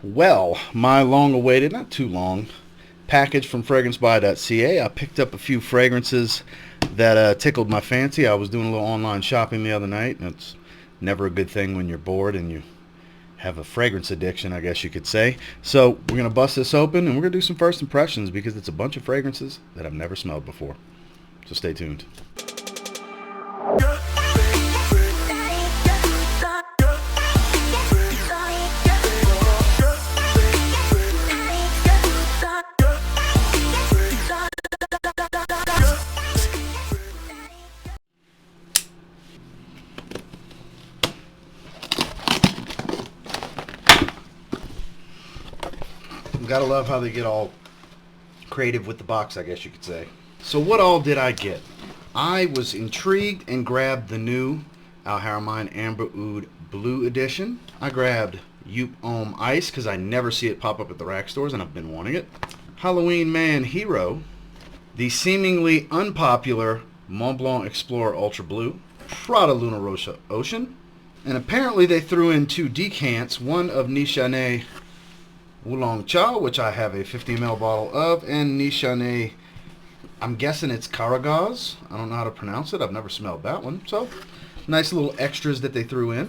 Well, my long-awaited, not too long, package from FragranceBuy.ca. I picked up a few fragrances that tickled my fancy. I was doing a little online shopping the other night, and it's never a good thing when you're bored and you have a fragrance addiction, I guess you could say. So we're going to bust this open, and we're going to do some first impressions because it's a bunch of fragrances that I've never smelled before. So stay tuned. Gotta love how they get all creative with the box, I guess you could say. So what all did I get? I was intrigued and grabbed the new Haramain Amber Oud Blue Edition. I grabbed Joop Homme Ice because I never see it pop up at the rack stores and I've been wanting it. Halloween Man Hero. The seemingly unpopular Montblanc Explorer Ultra Blue. Prada Luna Rosa Ocean. And apparently they threw in two decants, one of Deschanel Oolong Cha, which I have a 50 ml bottle of, and Deschanel, I'm guessing it's Argos. I don't know how to pronounce it. I've never smelled that one. So, nice little extras that they threw in.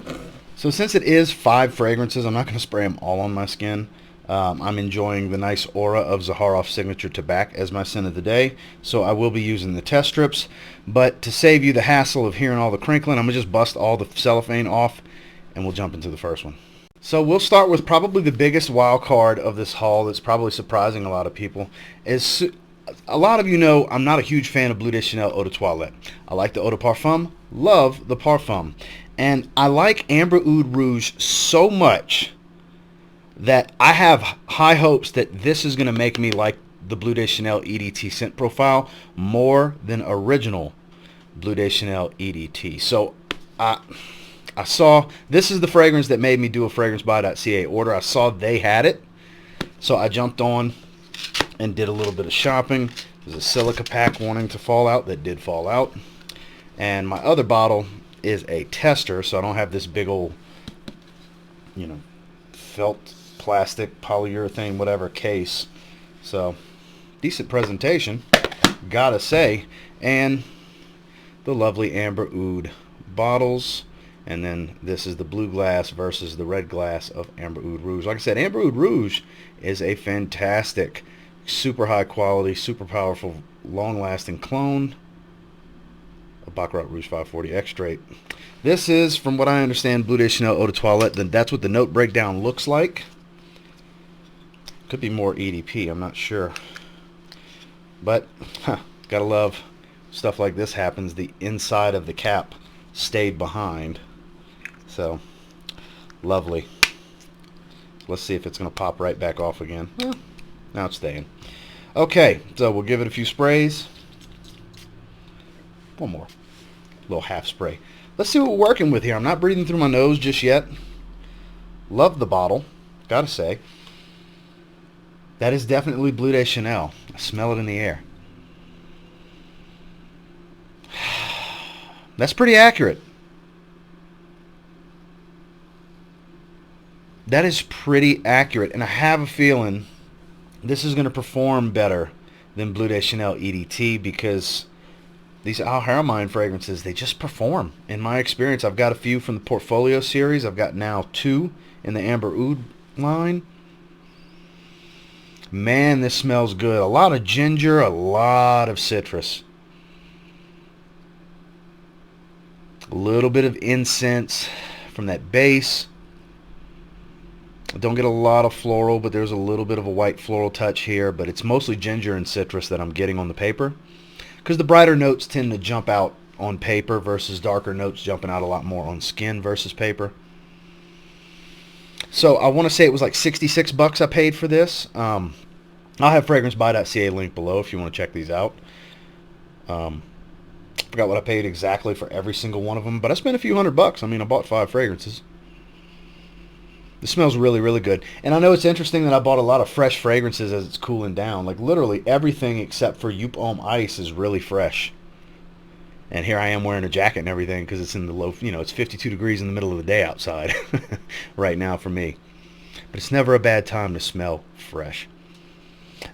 So since it is 5 fragrances, I'm not going to spray them all on my skin. I'm enjoying the nice aura of Zaharoff Signature Tobacco as my scent of the day. So I will be using the test strips. But to save you the hassle of hearing all the crinkling, I'm going to just bust all the cellophane off, and we'll jump into the first one. So we'll start with probably the biggest wild card of this haul that's probably surprising a lot of people. Is a lot of you know I'm not a huge fan of Bleu Deschanel Eau de Toilette. I like the Eau de Parfum, love the Parfum. And I like Amber Oud Rouge so much that I have high hopes that this is going to make me like the Bleu Deschanel EDT scent profile more than original Bleu Deschanel EDT. So I saw, this is the fragrance that made me do a FragranceBuy.ca order. I saw they had it, so I jumped on and did a little bit of shopping. There's a silica pack wanting to fall out that did fall out. And my other bottle is a tester, so I don't have this big old, felt, plastic, polyurethane, whatever case. So, decent presentation, gotta say. And the lovely Amber Oud bottles. And then this is the blue glass versus the red glass of Amber Oud Rouge. Like I said, Amber Oud Rouge is a fantastic, super high quality, super powerful, long-lasting clone of Baccarat Rouge 540 Extrait. This is, from what I understand, Bleu Deschanel Eau de Toilette. That's what the note breakdown looks like. Could be more EDP, I'm not sure. But, gotta love stuff like this happens. The inside of the cap stayed behind. So, lovely. Let's see if it's going to pop right back off again. Now it's staying. Okay, so we'll give it a few sprays. One more. A little half spray. Let's see what we're working with here. I'm not breathing through my nose just yet. Love the bottle, gotta say. That is definitely Bleu Deschanel. I smell it in the air. That's pretty accurate. That is pretty accurate, and I have a feeling this is going to perform better than Bleu Deschanel EDT because these Haramain fragrances, they just perform. In my experience, I've got a few from the Portfolio series. I've got now 2 in the Amber Oud line. Man, this smells good. A lot of ginger, a lot of citrus. A little bit of incense from that base. I don't get a lot of floral, but there's a little bit of a white floral touch here, but it's mostly ginger and citrus that I'm getting on the paper because the brighter notes tend to jump out on paper versus darker notes jumping out a lot more on skin versus paper. So I want to say it was like 66 bucks I paid for this. I'll have FragranceBuy.ca link below if you want to check these out. Forgot what I paid exactly for every single one of them, but I spent a few $100. I mean, I bought 5 fragrances. This smells really, really good. And I know it's interesting that I bought a lot of fresh fragrances as it's cooling down. Like literally everything except for Joop Homme Ice is really fresh. And here I am wearing a jacket and everything because it's in the low, it's 52 degrees in the middle of the day outside right now for me. but it's never a bad time to smell fresh.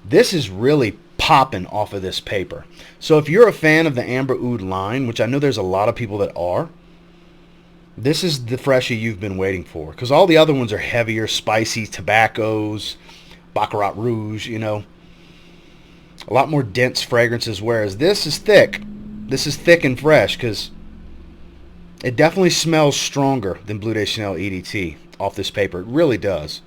This is really popping off of this paper. So if you're a fan of the Amber Oud line, which I know there's a lot of people that are, this is the freshie you've been waiting for. Because all the other ones are heavier, spicy tobaccos, Baccarat Rouge, you know. A lot more dense fragrances, whereas this is thick. This is thick and fresh because it definitely smells stronger than Bleu Deschanel EDT off this paper. It really does.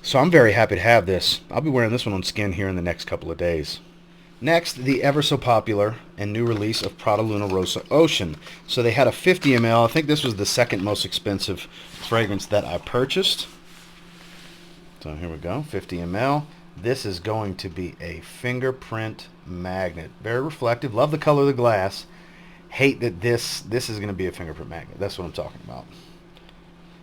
So I'm very happy to have this. I'll be wearing this one on skin here in the next couple of days. Next, the ever so popular and new release of Prada Luna Rosa Ocean. So they had a 50 ml. I think this was the second most expensive fragrance that I purchased. So here we go, 50 ml. This is going to be a fingerprint magnet. Very reflective. Love the color of the glass. Hate that this is going to be a fingerprint magnet. That's what I'm talking about.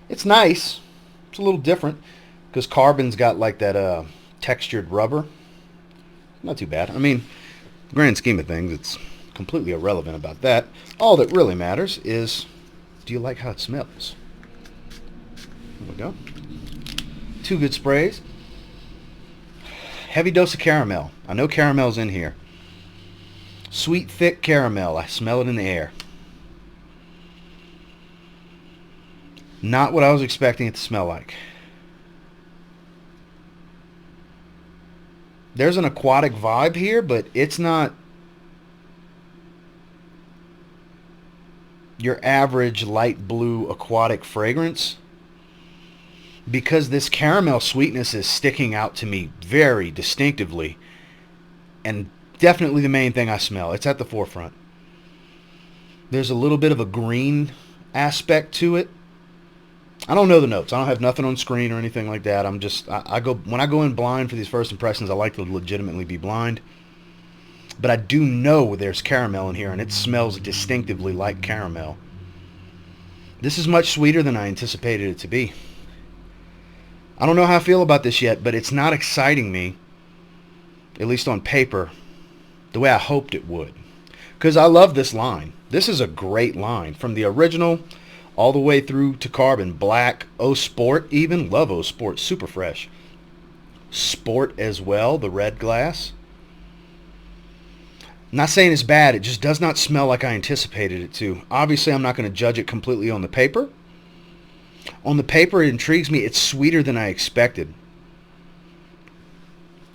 It's nice. It's a little different because carbon's got like that textured rubber. Not too bad. I mean, grand scheme of things, it's completely irrelevant about that. All that really matters is, do you like how it smells? There we go. 2 good sprays. Heavy dose of caramel. I know caramel's in here. Sweet, thick caramel. I smell it in the air. Not what I was expecting it to smell like. There's an aquatic vibe here, but it's not your average light blue aquatic fragrance. Because this caramel sweetness is sticking out to me very distinctively, and definitely the main thing I smell. It's at the forefront. There's a little bit of a green aspect to it. I don't know the notes. I don't have nothing on screen or anything like that. I'm just, when I go in blind for these first impressions, I like to legitimately be blind. But I do know there's caramel in here, and it smells distinctively like caramel. This is much sweeter than I anticipated it to be. I don't know how I feel about this yet, but it's not exciting me, at least on paper, the way I hoped it would. Because I love this line. This is a great line. From the original all the way through to Carbon, Black, Eau Sport even. Love Eau Sport, super fresh. Sport as well, the red glass. I'm not saying it's bad, it just does not smell like I anticipated it to. Obviously, I'm not going to judge it completely on the paper. On the paper, it intrigues me. It's sweeter than I expected.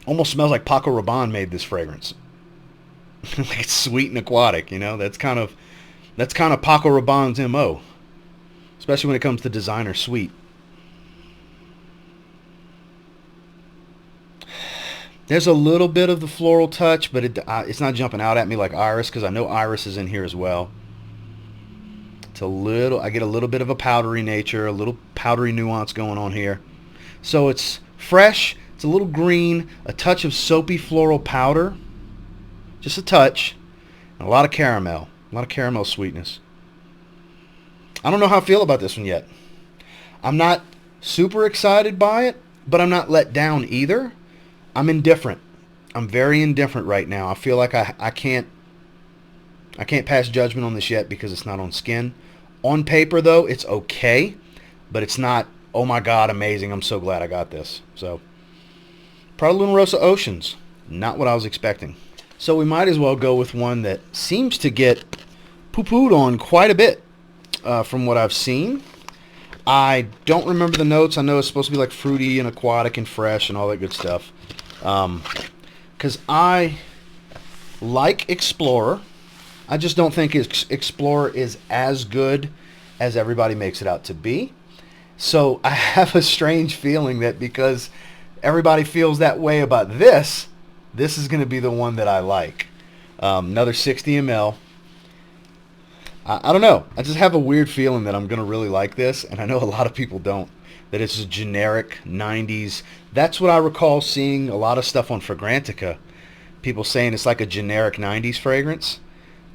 Almost smells like Paco Rabanne made this fragrance. Like it's sweet and aquatic, you know. That's kind of Paco Rabanne's MO, especially when it comes to designer sweet. There's a little bit of the floral touch, but it's not jumping out at me like Iris, because I know Iris is in here as well. I get a little bit of a powdery nature, a little powdery nuance going on here. So it's fresh, it's a little green, a touch of soapy floral powder, just a touch, and a lot of caramel sweetness. I don't know how I feel about this one yet. I'm not super excited by it, but I'm not let down either. I'm indifferent. I'm very indifferent right now. I feel like I can't pass judgment on this yet because it's not on skin. On paper, though, it's okay, but it's not, oh my God, amazing, I'm so glad I got this. So, Prada Luna Rosa Oceans, not what I was expecting. So we might as well go with one that seems to get poo-pooed on quite a bit from what I've seen. I don't remember the notes. I know it's supposed to be like fruity and aquatic and fresh and all that good stuff. Because I like Explorer. I just don't think Explorer is as good as everybody makes it out to be. So I have a strange feeling that because everybody feels that way about this is going to be the one that I like. Another 60 ml. I don't know. I just have a weird feeling that I'm going to really like this, and I know a lot of people don't, that it's a generic 90s. That's what I recall seeing a lot of stuff on Fragrantica. People saying it's like a generic 90s fragrance.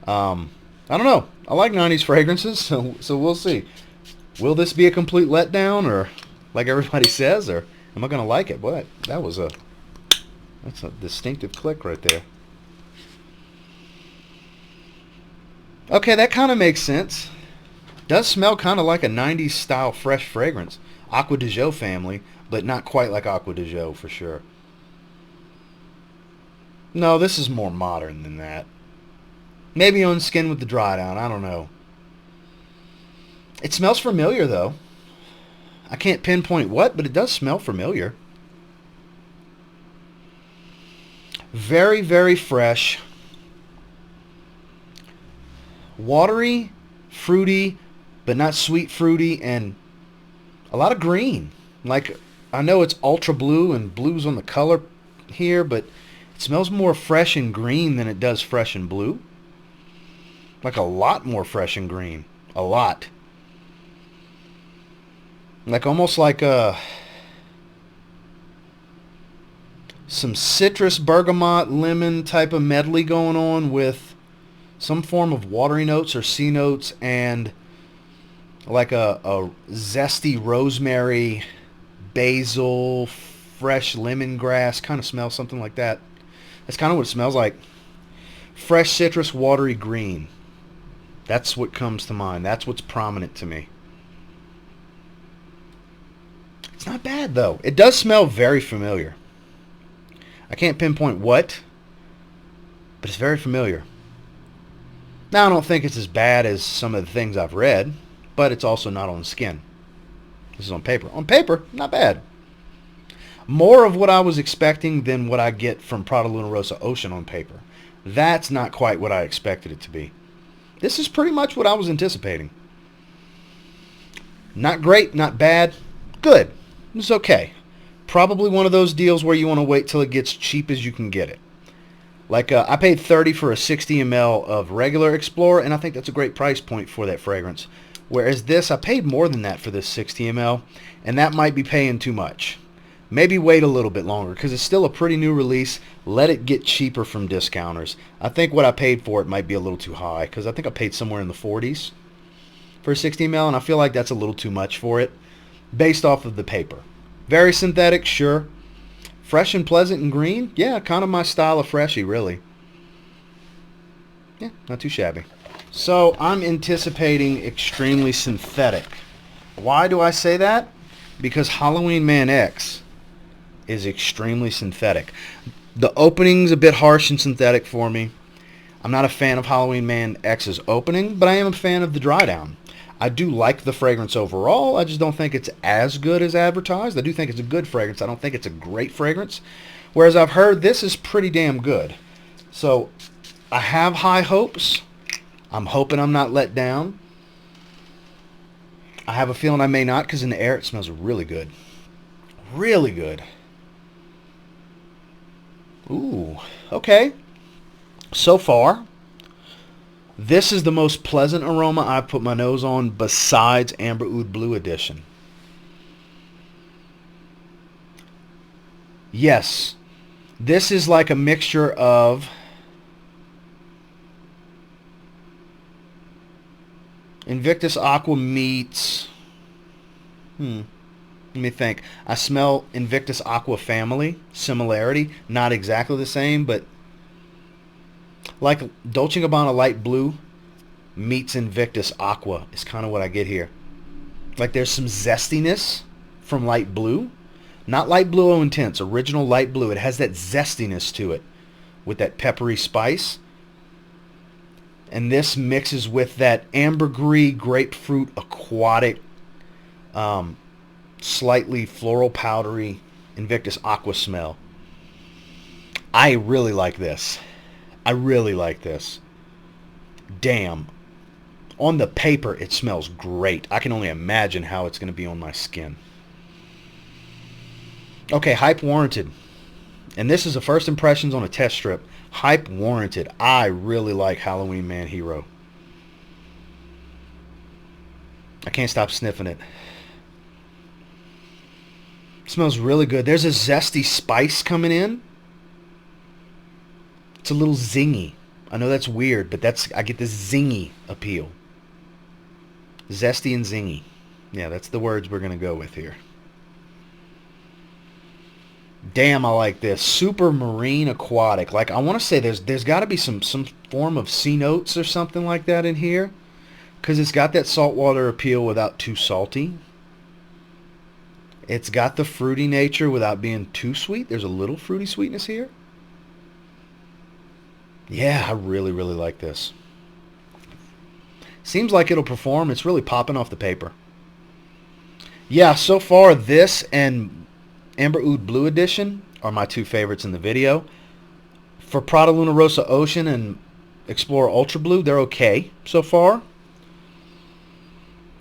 I don't know. I like 90s fragrances, so we'll see. Will this be a complete letdown, or like everybody says, or am I going to like it? Boy, that's a distinctive click right there. Okay, that kind of makes sense. Does smell kind of like a 90s style fresh fragrance. Aqua de Jo family, but not quite like Aqua de Jo for sure. No, this is more modern than that. Maybe on skin with the dry down. I don't know. It smells familiar, though. I can't pinpoint what, but it does smell familiar. Very, very fresh. Watery, fruity, but not sweet fruity, and a lot of green. Like, I know it's ultra blue, and blue's on the color here, but it smells more fresh and green than it does fresh and blue. Like a lot more fresh and green. A lot. Like almost like some citrus, bergamot, lemon type of medley going on with some form of watery notes or sea notes, and like a zesty rosemary, basil, fresh lemongrass kind of smell, something like that. That's kind of what it smells like. Fresh citrus, watery green. That's what comes to mind. That's what's prominent to me. It's not bad, though. It does smell very familiar. I can't pinpoint what, but it's very familiar. Now, I don't think it's as bad as some of the things I've read, but it's also not on skin. This is on paper. On paper, not bad. More of what I was expecting than what I get from Prada Luna Rossa Ocean on paper. That's not quite what I expected it to be. This is pretty much what I was anticipating. Not great, not bad, good. It's okay. Probably one of those deals where you want to wait till it gets cheap as you can get it. Like I paid $30 for a 60 ml of regular Explorer, and I think that's a great price point for that fragrance. Whereas this, I paid more than that for this 60 ml, and that might be paying too much. Maybe wait a little bit longer, because it's still a pretty new release. Let it get cheaper from discounters. I think what I paid for it might be a little too high, because I think I paid somewhere in the 40s for a 60 ml, and I feel like that's a little too much for it, based off of the paper. Very synthetic, sure. Fresh and pleasant and green, yeah, kind of my style of freshy, really. Yeah, not too shabby. So I'm anticipating extremely synthetic. Why do I say that? Because Halloween Man X is extremely synthetic. The opening's a bit harsh and synthetic for me. I'm not a fan of Halloween Man X's opening, but I am a fan of the dry down. I do like the fragrance overall. I just don't think it's as good as advertised. I do think it's a good fragrance. I don't think it's a great fragrance. Whereas I've heard this is pretty damn good. So I have high hopes. I'm hoping I'm not let down. I have a feeling I may not, because in the air it smells really good. Really good. Ooh, okay. So far, this is the most pleasant aroma I've put my nose on besides Amber Oud Blue Edition. Yes, this is like a mixture of Invictus Aqua meets... Let me think. I smell Invictus Aqua family. Similarity. Not exactly the same, but like Dolce & Gabbana Light Blue meets Invictus Aqua is kind of what I get here. Like there's some zestiness from Light Blue. Not Light Blue O Intense. Original Light Blue. It has that zestiness to it with that peppery spice. And this mixes with that ambergris, grapefruit, aquatic, slightly floral powdery Invictus Aqua smell. I really like this. I really like this. Damn. On the paper, it smells great. I can only imagine how it's going to be on my skin. Okay, hype warranted. And this is the first impressions on a test strip. Hype warranted. I really like Halloween Man Hero. I can't stop sniffing it. It smells really good. There's a zesty spice coming in. It's a little zingy. I know that's weird, but I get this zingy appeal. Zesty and zingy. Yeah, that's the words we're going to go with here. Damn, I like this. Super marine aquatic. Like, I want to say there's got to be some form of sea notes or something like that in here. Because it's got that saltwater appeal without too salty. It's got the fruity nature without being too sweet. There's a little fruity sweetness here. Yeah, I really, really like this. Seems like it'll perform. It's really popping off the paper. Yeah, so far this and Amber Oud Blue Edition are my two favorites in the video. For Prada Luna Rossa Ocean and Explorer Ultra Blue, they're okay so far.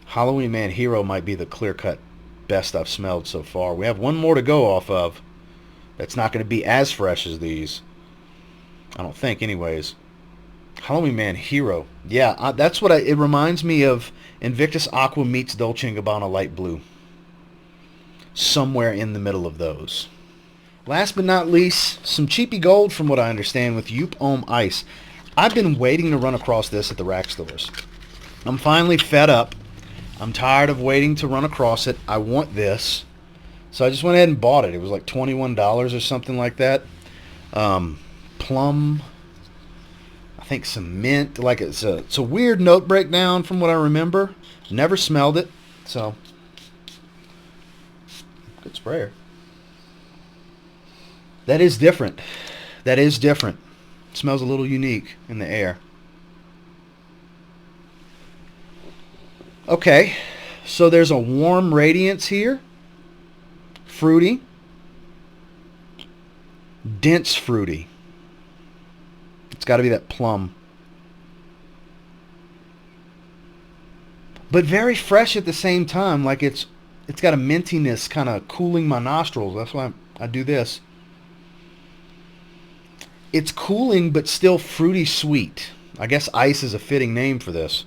Halloween Man Hero might be the clear-cut best I've smelled so far. We have one more to go off of. That's not going to be as fresh as these. I don't think, anyways. Halloween Man Hero. Yeah, that's what it reminds me of. Invictus Aqua meets Dolce & Gabbana Light Blue. Somewhere in the middle of those. Last but not least, some cheapy gold from what I understand with Joop Homme Ice. I've been waiting to run across this at the rack stores. I'm finally fed up. I'm tired of waiting to run across it. I want this. So I just went ahead and bought it. It was like $21 or something like that. Plum, I think some mint. Like it's a weird note breakdown from what I remember. Never smelled it. So, good sprayer. That is different. That is different. It smells a little unique in the air. Okay, so there's a warm radiance here. Fruity. Dense fruity. It's got to be that plum. But very fresh at the same time. Like it's got a mintiness kind of cooling my nostrils. That's why I do this. It's cooling but still fruity sweet. I guess ice is a fitting name for this,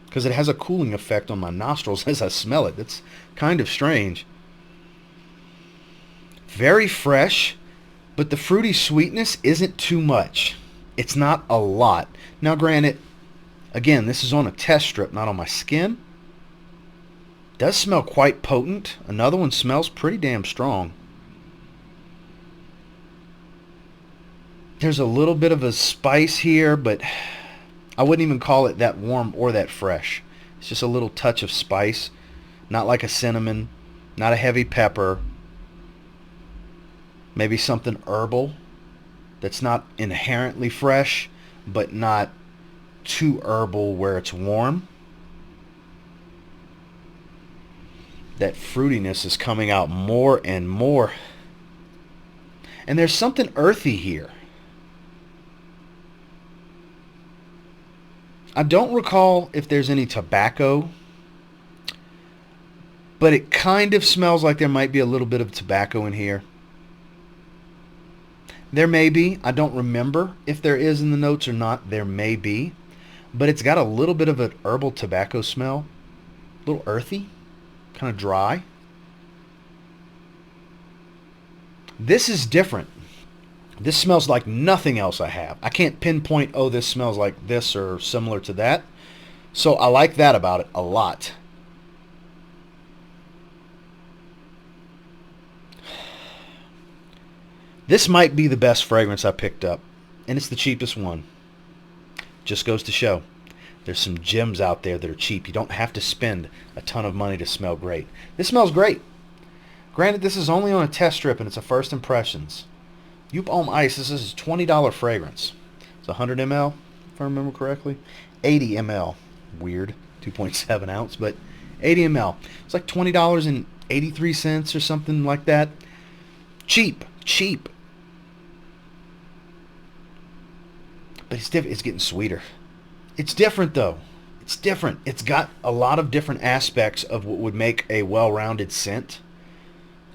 because it has a cooling effect on my nostrils as I smell it. It's kind of strange. Very fresh, but the fruity sweetness isn't too much. It's not a lot. Now granted, again, this is on a test strip, not on my skin. Does smell quite potent. Another one smells pretty damn strong. There's a little bit of a spice here, but I wouldn't even call it that warm or that fresh. It's just a little touch of spice. Not like a cinnamon, not a heavy pepper. Maybe something herbal that's not inherently fresh, but not too herbal where it's warm. That fruitiness is coming out more and more. And there's something earthy here. I don't recall if there's any tobacco, but it kind of smells like there might be a little bit of tobacco in here. There may be. I don't remember if there is in the notes or not. There may be. But it's got a little bit of an herbal tobacco smell. A little earthy. Kind of dry. This is different. This smells like nothing else I have. I can't pinpoint, oh, this smells like this or similar to that. So I like that about it a lot. This might be the best fragrance I picked up, and it's the cheapest one. Just goes to show. There's some gems out there that are cheap. You don't have to spend a ton of money to smell great. This smells great. Granted, this is only on a test strip, and it's a first impressions. Joop Homme Ice, this is a $20 fragrance. It's 100 ml, if I remember correctly. 80 ml. Weird. 2.7 ounce, but 80 ml. It's like $20.83 or something like that. Cheap. Cheap. But it's different. It's getting sweeter. It's different, though. It's different. It's got a lot of different aspects of what would make a well-rounded scent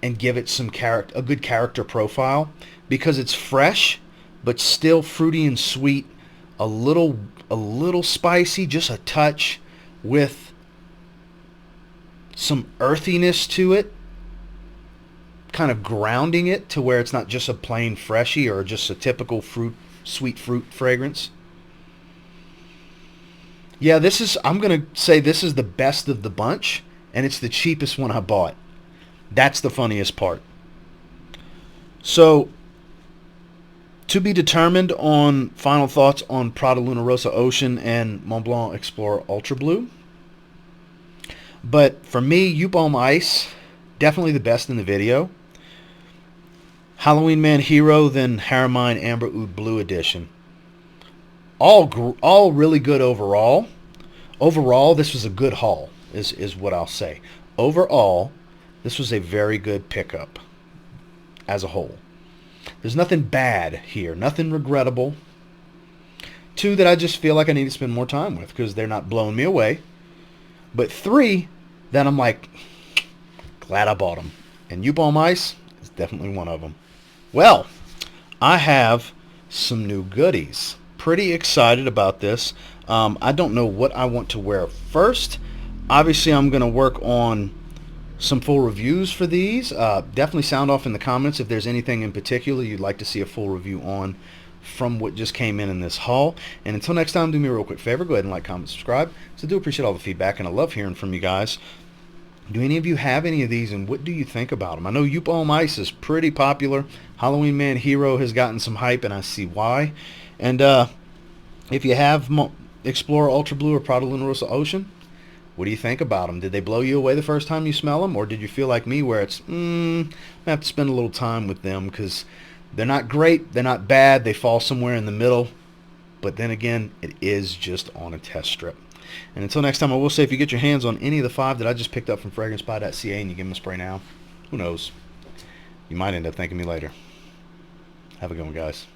and give it some character, a good character profile, because it's fresh but still fruity and sweet, a little spicy, just a touch, with some earthiness to it, kind of grounding it to where it's not just a plain freshie or just a typical sweet fruit fragrance. Yeah, this is, I'm going to say this is the best of the bunch, and it's the cheapest one I bought. That's the funniest part. So, to be determined on final thoughts on Prada Luna Rossa Ocean and Montblanc Explorer Ultra Blue. But for me, Joop Homme Ice Definitely the best in the video. Halloween Man Hero, then Haramain Amber Oud Blue Edition. All really good overall. Overall, this was a good haul, is what I'll say. Overall, this was a very good pickup as a whole. There's nothing bad here, nothing regrettable. Two that I just feel like I need to spend more time with because they're not blowing me away. But three that I'm like, glad I bought them. And Joop Homme Ice is definitely one of them. Well, I have some new goodies. Pretty excited about this. I don't know what I want to wear first. Obviously, I'm going to work on some full reviews for these. Definitely sound off in the comments if there's anything in particular you'd like to see a full review on from what just came in this haul. And until next time, do me a real quick favor. Go ahead and like, comment, subscribe. So I do appreciate all the feedback, and I love hearing from you guys. Do any of you have any of these, and what do you think about them? I know Joop Homme Ice is pretty popular. Halloween Man Hero has gotten some hype, and I see why. And if you have Explorer Ultra Blue or Prada Luna Rosa Ocean, what do you think about them? Did they blow you away the first time you smell them, or did you feel like me where it's, I have to spend a little time with them because they're not great, they're not bad, they fall somewhere in the middle, but then again, it is just on a test strip. And until next time, I will say, if you get your hands on any of the 5 that I just picked up from FragranceBuy.ca and you give them a spray now, who knows? You might end up thanking me later. Have a good one, guys.